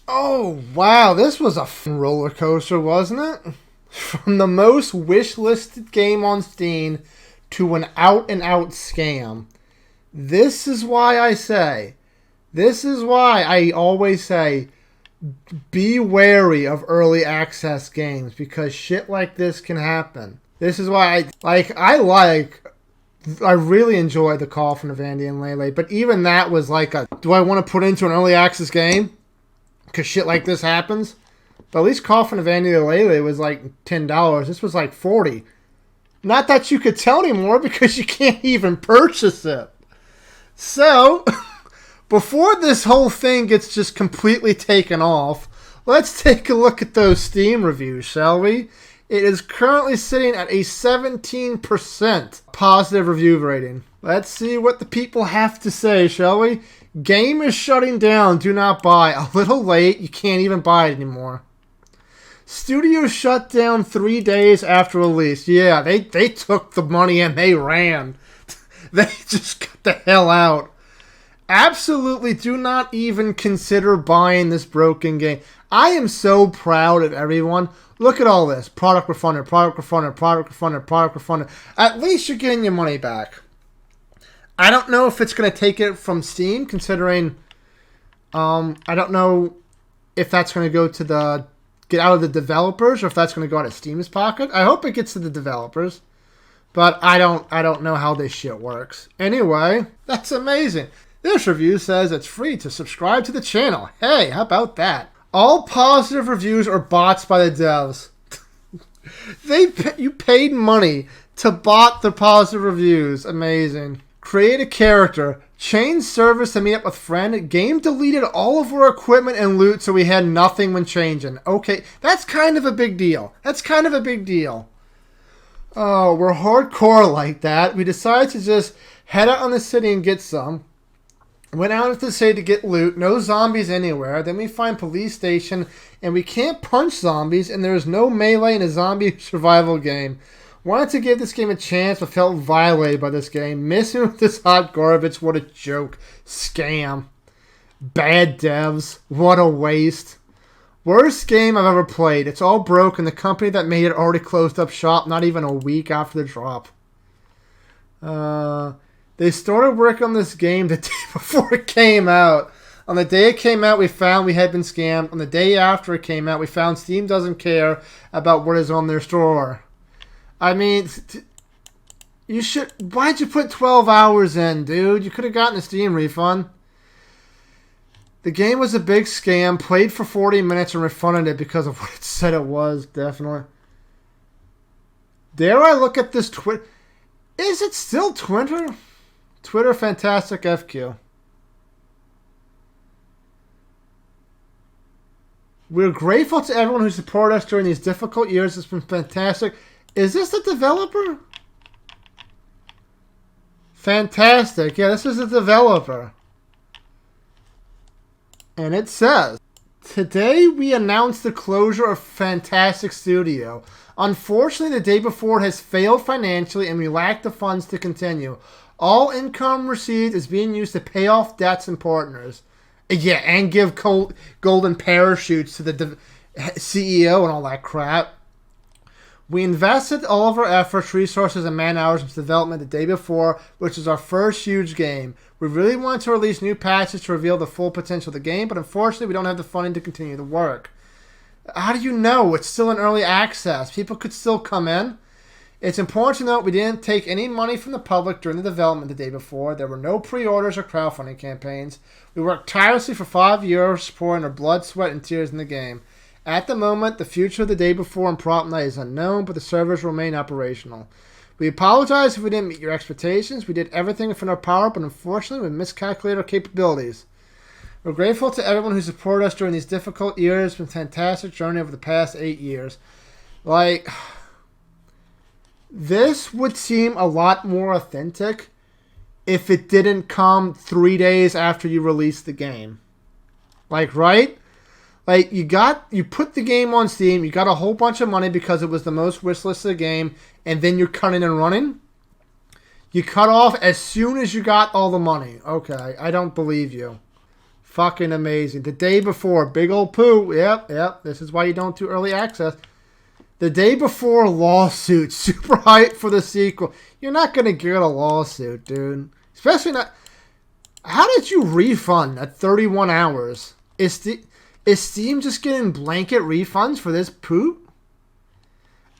Oh, wow. This was a fun roller coaster, wasn't it? From the most wish-listed game on Steam to an out-and-out scam. This is why I say, this is why I always say, be wary of early access games because shit like this can happen. This is why I really enjoyed the call from Vandy and Lele, but even that was like do I want to put into an early access game? Because shit like this happens. But at least call from Vandy and Lele was like $10. This was like $40. Not that you could tell anymore because you can't even purchase it. So, before this whole thing gets just completely taken off, let's take a look at those Steam reviews, shall we? It is currently sitting at a 17% positive review rating. Let's see what the people have to say, shall we? Game is shutting down. Do not buy. A little late. You can't even buy it anymore. Studio shut down 3 days after release. Yeah, they took the money and they ran. They just got the hell out. Absolutely do not even consider buying this broken game. I am so proud of everyone. Look at all this. Product refunded, product refunded, product refunded, product refunded. At least you're getting your money back. I don't know if it's going to take it from Steam, considering I don't know if that's going to go to the get out of the developers or if that's going to go out of Steam's pocket. I hope it gets to the developers, but I don't know how this shit works. Anyway, that's amazing. This review says it's free to subscribe to the channel. Hey, how about that? All positive reviews are bots by the devs. You paid money to bot the positive reviews. Amazing. Create a character. Change service to meet up with friend. Game deleted all of our equipment and loot so we had nothing when changing. Okay, that's kind of a big deal. That's kind of a big deal. Oh, we're hardcore like that. We decided to just head out on the city and get some. Went out into the city to get loot. No zombies anywhere. Then we find police station and we can't punch zombies and there's no melee in a zombie survival game. Wanted to give this game a chance but felt violated by this game. Missing with this hot garbage. What a joke. Scam. Bad devs. What a waste. Worst game I've ever played. It's all broke and the company that made it already closed up shop not even a week after the drop. They started working on this game the day before it came out. On the day it came out, we found we had been scammed. On the day after it came out, we found Steam doesn't care about what is on their store. I mean, you should... Why'd you put 12 hours in, dude? You could have gotten a Steam refund. The game was a big scam. Played for 40 minutes and refunded it because of what it said it was, definitely. Dare I look at this Twitter... Is it still Twitter? Twitter Fantastic FQ. We're grateful to everyone who supported us during these difficult years. It's been fantastic. Is this the developer? Fantastic. Yeah, this is the developer. And it says, today we announced the closure of Fantastic Studio. Unfortunately, the day before it has failed financially and we lack the funds to continue. All income received is being used to pay off debts and partners. Yeah, and give golden parachutes to the CEO and all that crap. We invested all of our efforts, resources, and man-hours into development the day before, which is our first huge game. We really wanted to release new patches to reveal the full potential of the game, but unfortunately we don't have the funding to continue the work. How do you know? It's still in early access. People could still come in. It's important to note we didn't take any money from the public during the development the day before. There were no pre-orders or crowdfunding campaigns. We worked tirelessly for 5 years, pouring our blood, sweat, and tears in the game. At the moment, the future of the day before and prop night is unknown, but the servers remain operational. We apologize if we didn't meet your expectations. We did everything within our power, but unfortunately we miscalculated our capabilities. We're grateful to everyone who supported us during these difficult years. It's been a fantastic journey over the past 8 years. Like, this would seem a lot more authentic if it didn't come 3 days after you released the game. Like, right? Like, you put the game on Steam, you got a whole bunch of money because it was the most wishlisted game, and then you're cutting and running? You cut off as soon as you got all the money. Okay, I don't believe you. Fucking amazing. The day before, big old poo. Yep. This is why you don't do early access. The day before, lawsuit. Super hype for the sequel. You're not going to get a lawsuit, dude. Especially not... How did you refund at 31 hours? Is Steam just getting blanket refunds for this poop?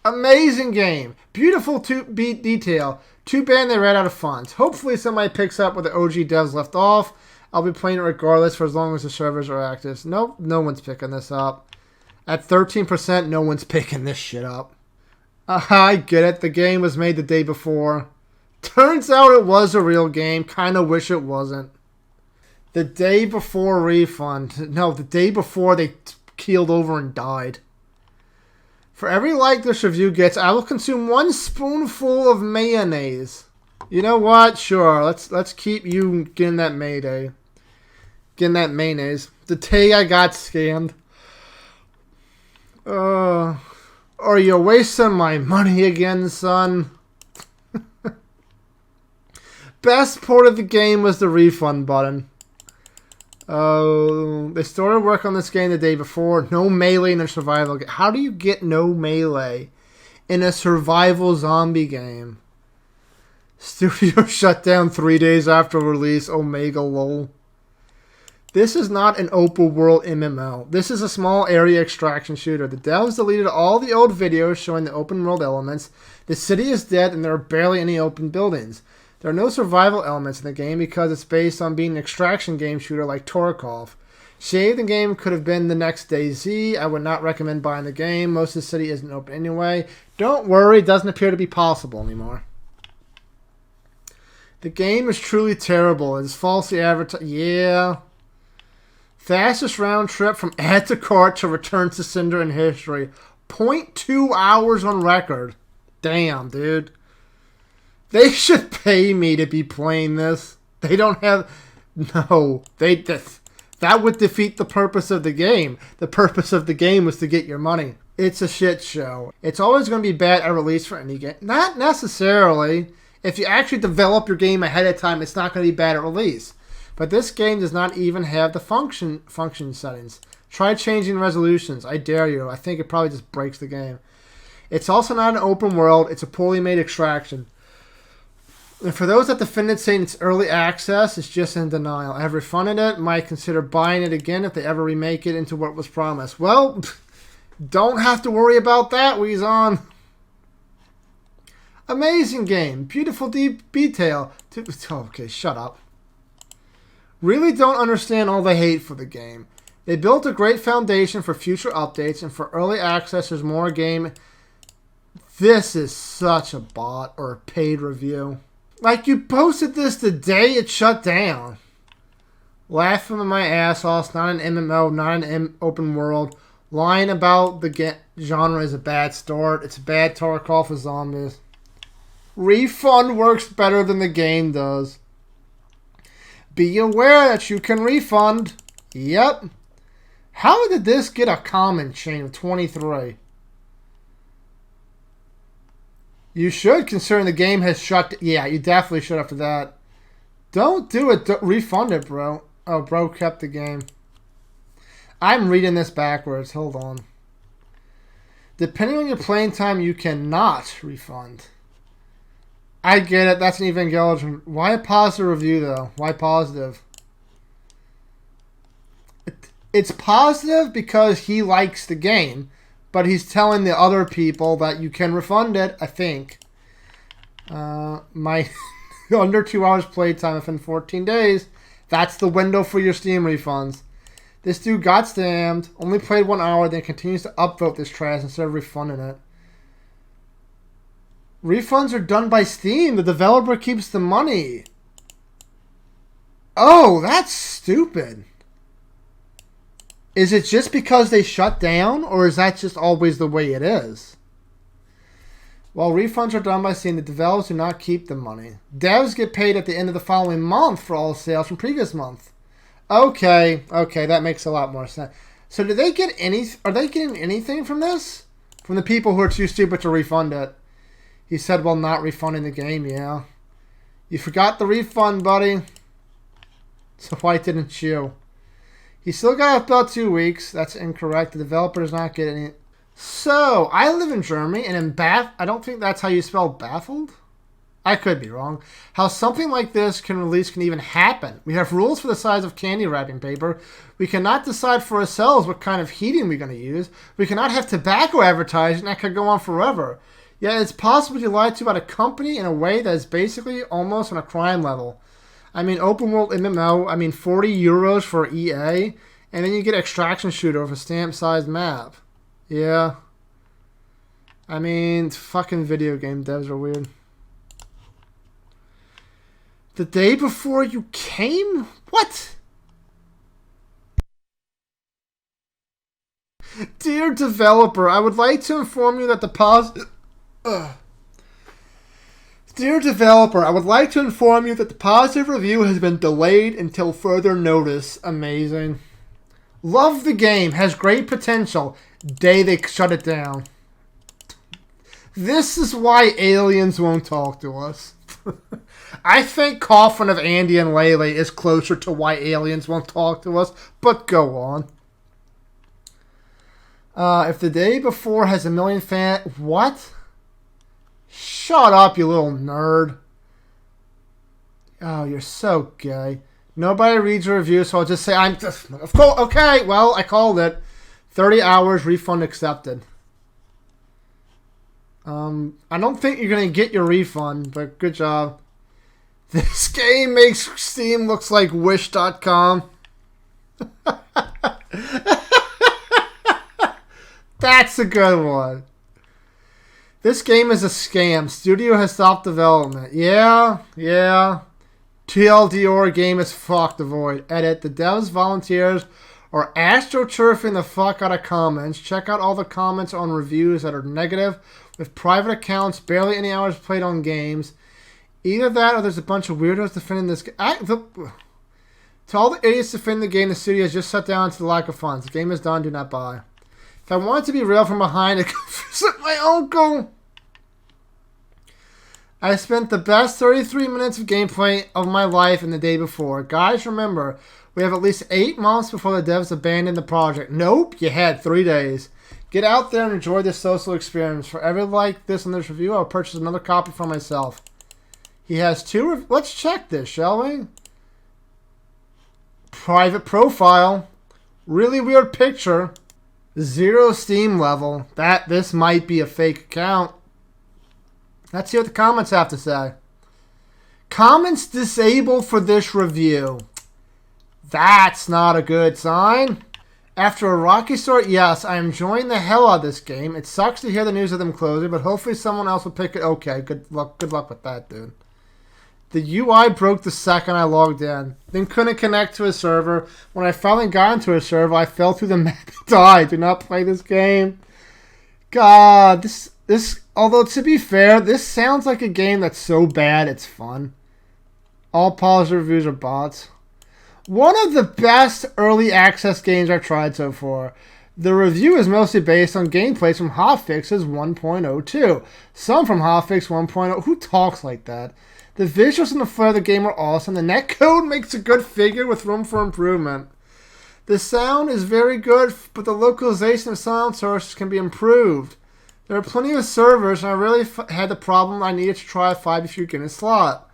Amazing game. Beautiful beat detail. Too bad they ran out of funds. Hopefully somebody picks up where the OG devs left off. I'll be playing it regardless for as long as the servers are active. Nope, no one's picking this up. At 13%, no one's picking this shit up. I get it. The game was made the day before. Turns out it was a real game. Kind of wish it wasn't. The day before refund. No, the day before they keeled over and died. For every like this review gets, I will consume 1 spoonful of mayonnaise. You know what? Sure. Let's keep you getting that mayday. Getting that mayonnaise. The day I got scammed. Are you wasting my money again, son? Best part of the game was the refund button. They started work on this game the day before. No melee in a survival game. How do you get no melee in a survival zombie game? Studio shut down 3 days after release. Omega lol. This is not an open world MMO. This is a small area extraction shooter. The devs deleted all the old videos showing the open world elements. The city is dead and there are barely any open buildings. There are no survival elements in the game because it's based on being an extraction game shooter like Tarkov. Shave the game could have been the next DayZ. I would not recommend buying the game. Most of the city isn't open anyway. Don't worry, it doesn't appear to be possible anymore. The game is truly terrible. It's falsely advertised. Yeah. Fastest round trip from add to cart to return to Cinder in history. 0.2 hours on record. Damn, dude. They should pay me to be playing this. They don't have... No. That would defeat the purpose of the game. The purpose of the game was to get your money. It's a shit show. It's always going to be bad at release for any game. Not necessarily. If you actually develop your game ahead of time, it's not going to be bad at release. But this game does not even have the function settings. Try changing resolutions. I dare you. I think it probably just breaks the game. It's also not an open world. It's a poorly made extraction. And for those that defended saying it's early access, it's just in denial. I have refunded it. Might consider buying it again if they ever remake it into what was promised. Well, don't have to worry about that, Weezon. Amazing game. Beautiful deep detail. Okay, shut up. Really don't understand all the hate for the game. They built a great foundation for future updates, and for early access, there's more game. This is such a bot or a paid review. Like, you posted this the day it shut down. Laughing my ass off. It's not an MMO, not an open world. Lying about the genre is a bad start. It's a bad Tarkov for zombies. Refund works better than the game does. Be aware that you can refund. Yep. How did this get a comment chain of 23? You should, considering the game has shut... Yeah, you definitely should after that. Don't do it. Refund it, bro. Oh, bro kept the game. I'm reading this backwards. Hold on. Depending on your playing time, you cannot refund. I get it. That's an Evangelion. Why a positive review, though? Why positive? It's positive because he likes the game, but he's telling the other people that you can refund it, I think. My under 2 hours playtime within 14 days. That's the window for your Steam refunds. This dude got scammed, only played 1 hour, then continues to upvote this trash instead of refunding it. Refunds are done by Steam. The developer keeps the money. Oh, that's stupid. Is it just because they shut down, or is that just always the way it is? While refunds are done by Steam, the developers do not keep the money. Devs get paid at the end of the following month for all sales from previous month. Okay, that makes a lot more sense. So do they get are they getting anything from this? From the people who are too stupid to refund it? He said, well, not refunding the game, yeah. You forgot the refund, buddy. So why didn't you? He still got about 2 weeks. That's incorrect. The developer does not get any. So, I live in Germany, and in I don't think that's how you spell baffled. I could be wrong. How something like this can even happen. We have rules for the size of candy wrapping paper. We cannot decide for ourselves what kind of heating we're going to use. We cannot have tobacco advertising. That could go on forever. Yet it's possible to lie to about a company in a way that is basically almost on a crime level. I mean, open world MMO, 40 euros for EA, and then you get extraction shooter with a stamp-sized map. Yeah. I mean, fucking video game devs are weird. The day before you came? What? Dear developer, I would like to inform you that the Dear developer, I would like to inform you that the positive review has been delayed until further notice. Amazing. Love the game. Has great potential. Day they shut it down. This is why aliens won't talk to us. I think Coffin of Andy and Lele is closer to why aliens won't talk to us, but go on. If the day before has a million fans... What? Shut up, you little nerd. Oh, you're so gay. Nobody reads your review, so I'll just say I'm... Of course, okay, well, I called it. 30 hours, refund accepted. I don't think you're going to get your refund, but good job. This game makes Steam looks like Wish.com. That's a good one. This game is a scam. Studio has stopped development. Yeah. TLDR game is fucked. Avoid. Edit. The devs volunteers are astroturfing the fuck out of comments. Check out all the comments on reviews that are negative with private accounts, barely any hours played on games. Either that or there's a bunch of weirdos defending this game. To all the idiots defending the game, the studio has just shut down to the lack of funds. The game is done. Do not buy. If I want it to be real from behind, I go visit my uncle. I spent the best 33 minutes of gameplay of my life in the day before. Guys, remember, we have at least 8 months before the devs abandon the project. Nope, you had 3 days. Get out there and enjoy this social experience. For every like this in this review, I'll purchase another copy for myself. He has 2... Let's check this, shall we? Private profile. Really weird picture. 0 Steam level. This might be a fake account. Let's see what the comments have to say. Comments disabled for this review. That's not a good sign. After a rocky start, yes, I am enjoying the hell out of this game. It sucks to hear the news of them closing, but hopefully someone else will pick it. Okay, good luck with that, dude. The UI broke the second I logged in. Then couldn't connect to a server. When I finally got into a server, I fell through the map and died. Do not play this game. God, this. Although to be fair, this sounds like a game that's so bad it's fun. All positive reviews are bots. One of the best early access games I've tried so far. The review is mostly based on gameplays from Hotfix's 1.02. Some from Hotfix 1.0. Who talks like that? The visuals and the flair of the game are awesome. The netcode makes a good figure with room for improvement. The sound is very good, but the localization of sound sources can be improved. There are plenty of servers, and I really had the problem I needed to try 5 if you get in a slot.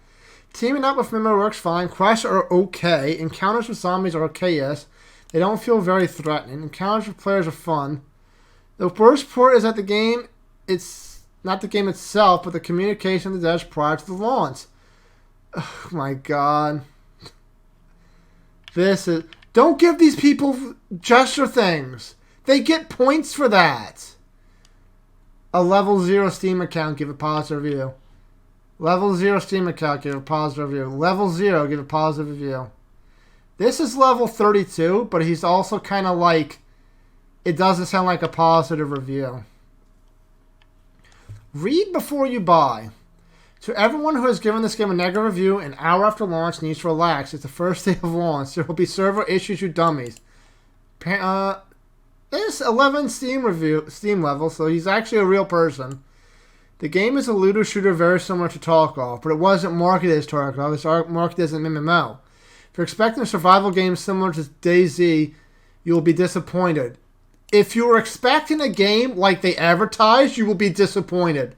Teaming up with Mimo works fine. Quests are okay. Encounters with zombies are okay, yes. They don't feel very threatening. Encounters with players are fun. The worst part is that the game, it's not the game itself, but the communication of the devs prior to the launch. Oh my god. Don't give these people gesture things. They get points for that. A level 0 Steam account, give a positive review. Level 0 Steam account, give a positive review. Level 0, give a positive review. This is level 32, but he's also kind of like, it doesn't sound like a positive review. Read before you buy. To everyone who has given this game a negative review, an hour after launch needs to relax. It's the first day of launch. There will be server issues, you dummies. There's 11 Steam level, so he's actually a real person. The game is a looter shooter very similar to Tarkov, but it wasn't marketed as Tarkov. It's marketed as an MMO. If you're expecting a survival game similar to DayZ, you will be disappointed. If you were expecting a game like they advertised, you will be disappointed.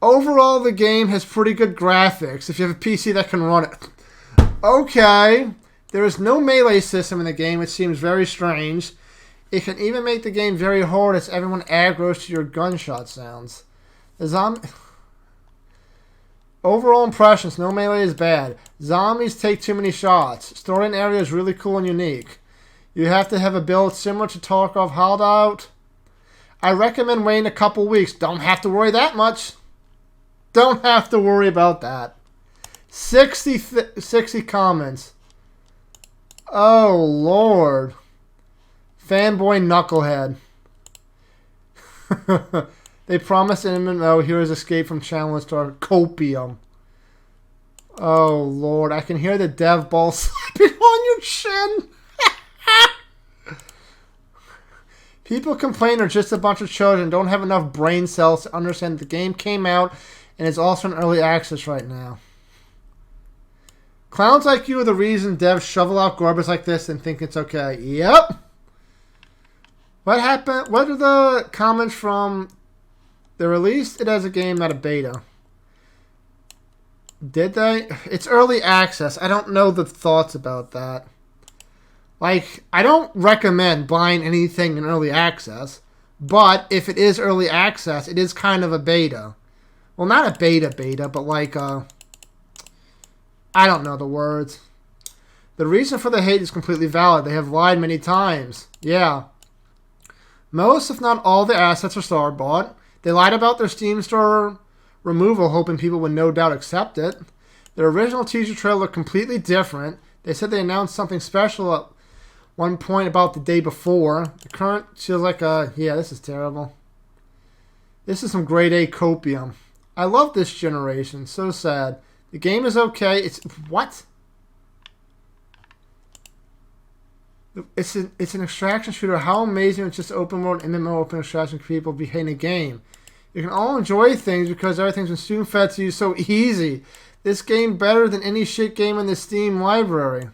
Overall, the game has pretty good graphics if you have a PC that can run it. Okay. There is no melee system in the game, which seems very strange. It can even make the game very hard as everyone aggroes to your gunshot sounds. The zombie... Overall impressions, no melee is bad. Zombies take too many shots. Story and area is really cool and unique. You have to have a build similar to Tarkov Hideout. I recommend waiting a couple weeks. Don't have to worry that much. Don't have to worry about that. 60 comments. Oh, Lord. Fanboy Knucklehead. They promised an MMO. Heroes escape from challenge star Copium. Oh, Lord. I can hear the dev ball slapping on your chin. People complain they're just a bunch of children, don't have enough brain cells to understand that the game came out and is also in early access right now. Clowns like you are the reason devs shovel out garbage like this and think it's okay. Yep. What happened? What are the comments from... They released it as a game, not a beta. Did they? It's early access. I don't know the thoughts about that. Like, I don't recommend buying anything in early access, but if it is early access, it is kind of a beta. Well, not a beta, but like I don't know the words. The reason for the hate is completely valid. They have lied many times. Yeah. Most, if not all, the assets are store-bought. They lied about their Steam store removal, hoping people would no doubt accept it. Their original teaser trailer looked completely different. They said they announced something special at one point about the day before. The current feels like a... Yeah, this is terrible. This is some grade A copium. I love this generation. So sad. The game is okay. It's... What? It's an extraction shooter. How amazing it's just open world MMO open extraction people behind a game. You can all enjoy things because everything's been spoon fed to you so easy. This game better than any shit game in the Steam library.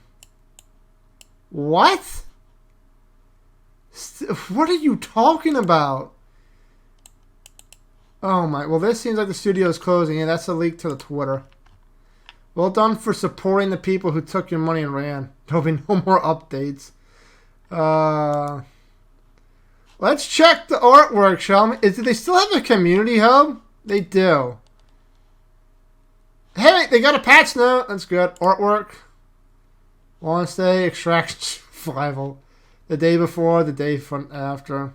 What? What are you talking about? Oh my... Well, this seems like the studio is closing. Yeah, that's a leak to the Twitter. Well done for supporting the people who took your money and ran. There'll be no more updates. Let's check the artwork, shall we? Do they still have a community hub? They do. Hey, they got a patch note. That's good. Artwork. Launch day, extraction survival. The day before, the day after.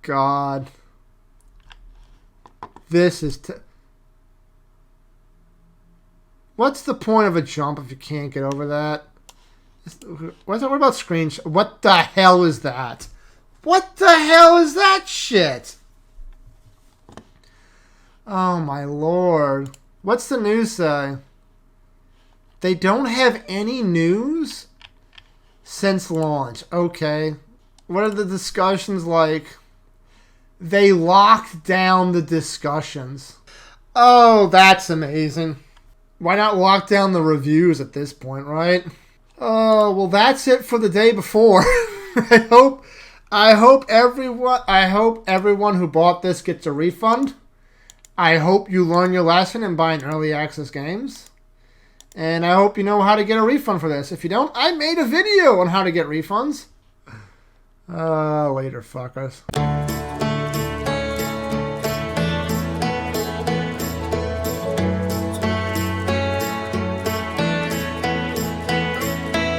God. This is... What's the point of a jump if you can't get over that? What about screenshot? What the hell is that? What the hell is that shit? Oh my lord. What's the news say? They don't have any news since launch. Okay. What are the discussions like? They locked down the discussions. Oh, that's amazing. Why not lock down the reviews at this point, right? Oh, well, that's it for the day before. I hope everyone who bought this gets a refund. I hope you learn your lesson in buying early access games. And I hope you know how to get a refund for this. If you don't, I made a video on how to get refunds. Later, fuckers.